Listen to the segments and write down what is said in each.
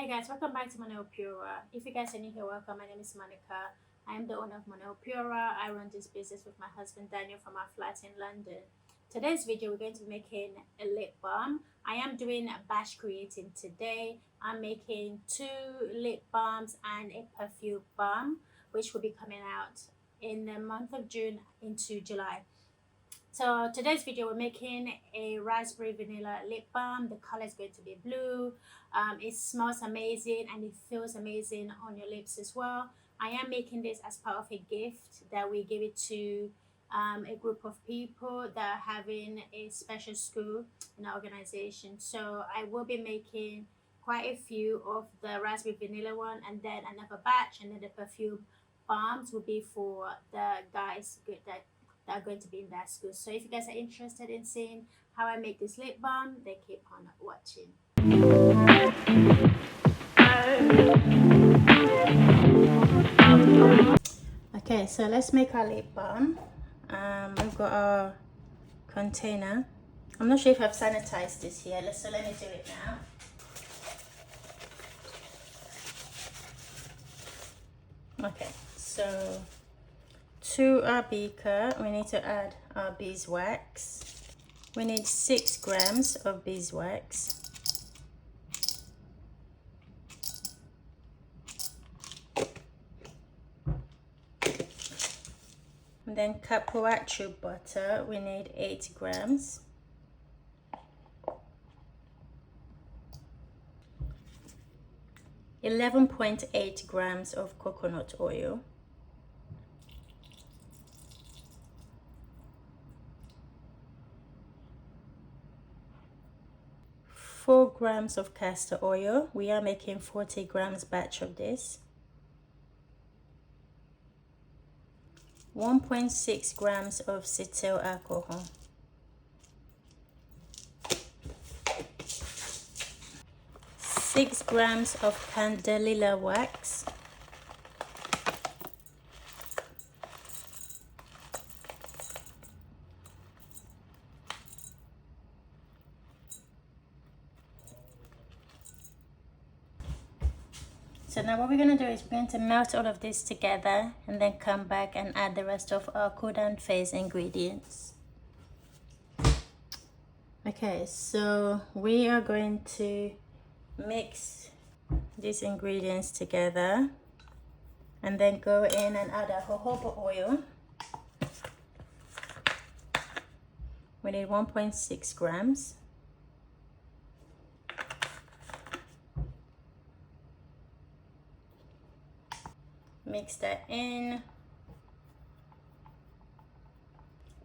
Hey guys, welcome back to Moneo Pura. If you guys are new here, welcome. My name is Monica. I am the owner of Moneo Pura. I run this business with my husband Daniel from our flat in London. Today's video, we're going to be making a lip balm. I am doing a batch creating today. I'm making 2 lip balms and a perfume balm, which will be coming out in the month of June into July. So today's video, we're making a raspberry vanilla lip balm. The color is going to be blue. It smells amazing and it feels amazing on your lips as well. I am making this as part of a gift that we give it to a group of people that are having a special school in our organization. So I will be making quite a few of the raspberry vanilla one, and then another batch, and then the perfume balms will be for the guys that are going to be in that school. So if you guys are interested in seeing how I make this lip balm, then keep on watching. Okay, so let's make our lip balm. We've got our container. I'm not sure if I've sanitized this yet, so let me do it now. Okay, so to our beaker, we need to add our beeswax. We need 6 grams of beeswax. And then capuacho butter, we need 8 grams. .8 grams of coconut oil. 4 grams of castor oil. We are making 40 grams batch of this. 1.6 grams of cetyl alcohol. 6 grams of candelilla wax. So now what we're going to do is we're going to melt all of this together and then come back and add the rest of our cool down phase ingredients. Okay, so we are going to mix these ingredients together and then go in and add our jojoba oil. We need 1.6 grams. Mix that in.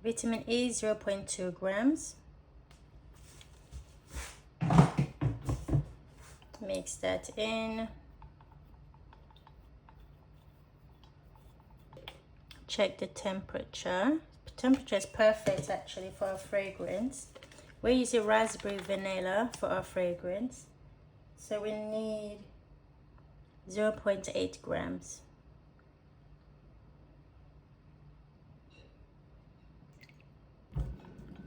Vitamin E, 0.2 grams. Mix that in. Check the temperature. Temperature is perfect actually for our fragrance. We're using raspberry vanilla for our fragrance. So we need 0.8 grams.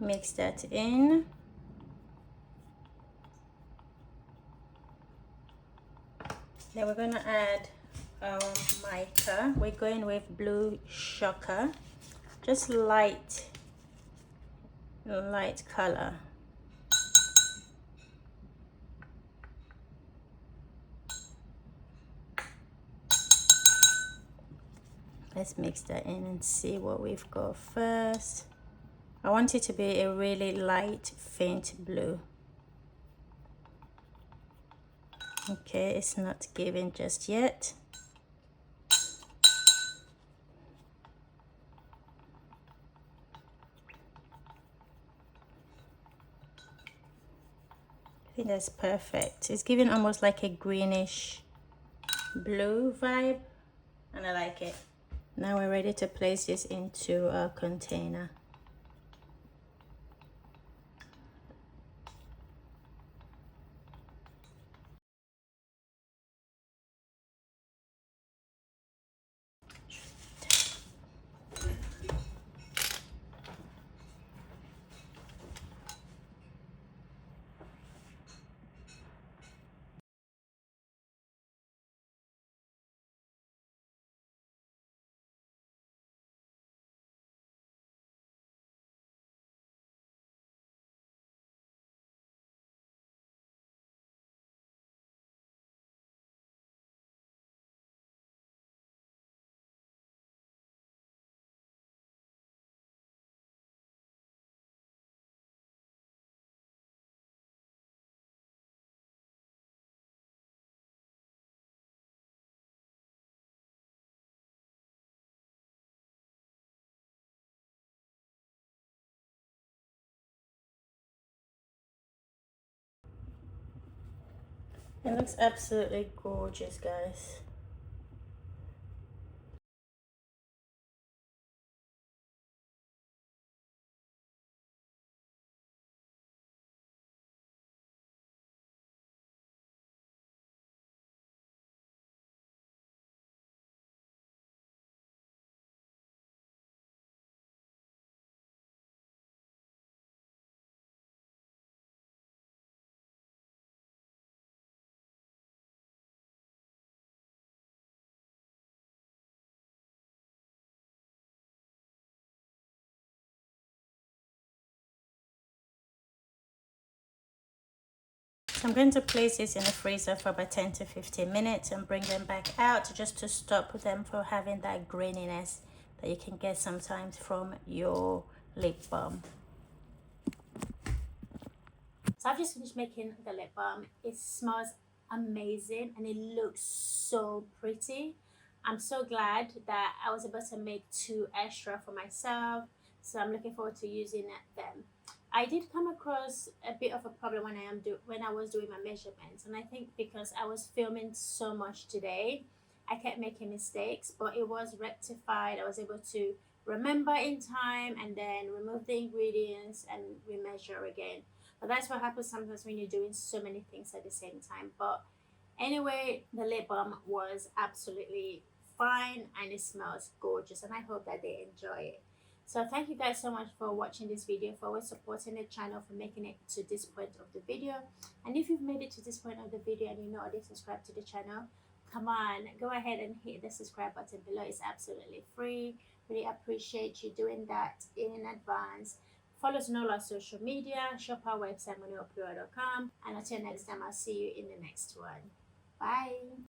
Mix that in. Then we're going to add our mica. We're going with blue shocker, just light color. Let's mix that in and see what we've got first. I want it to be a really light, faint blue. Okay, it's not giving just yet. I think that's perfect. It's giving almost like a greenish blue vibe, and I like it. Now we're ready to place this into our container. It looks absolutely gorgeous, guys. So I'm going to place this in the freezer for about 10 to 15 minutes and bring them back out just to stop them from having that graininess that you can get sometimes from your lip balm. So I've just finished making the lip balm. It smells amazing and it looks so pretty. I'm so glad that I was able to make 2 extra for myself. So I'm looking forward to using them. I did come across a bit of a problem when I was doing my measurements, and I think because I was filming so much today, I kept making mistakes, but it was rectified. I was able to remember in time and then remove the ingredients and remeasure again. But that's what happens sometimes when you're doing so many things at the same time. But anyway, the lip balm was absolutely fine and it smells gorgeous, and I hope that they enjoy it. So thank you guys so much for watching this video, for always supporting the channel, for making it to this point of the video. And if you've made it to this point of the video and you're not already subscribed to the channel, come on, go ahead and hit the subscribe button below. It's absolutely free. Really appreciate you doing that in advance. Follow us on all our social media, shop our website moneopura.com, and until next time, I'll see you in the next one. Bye.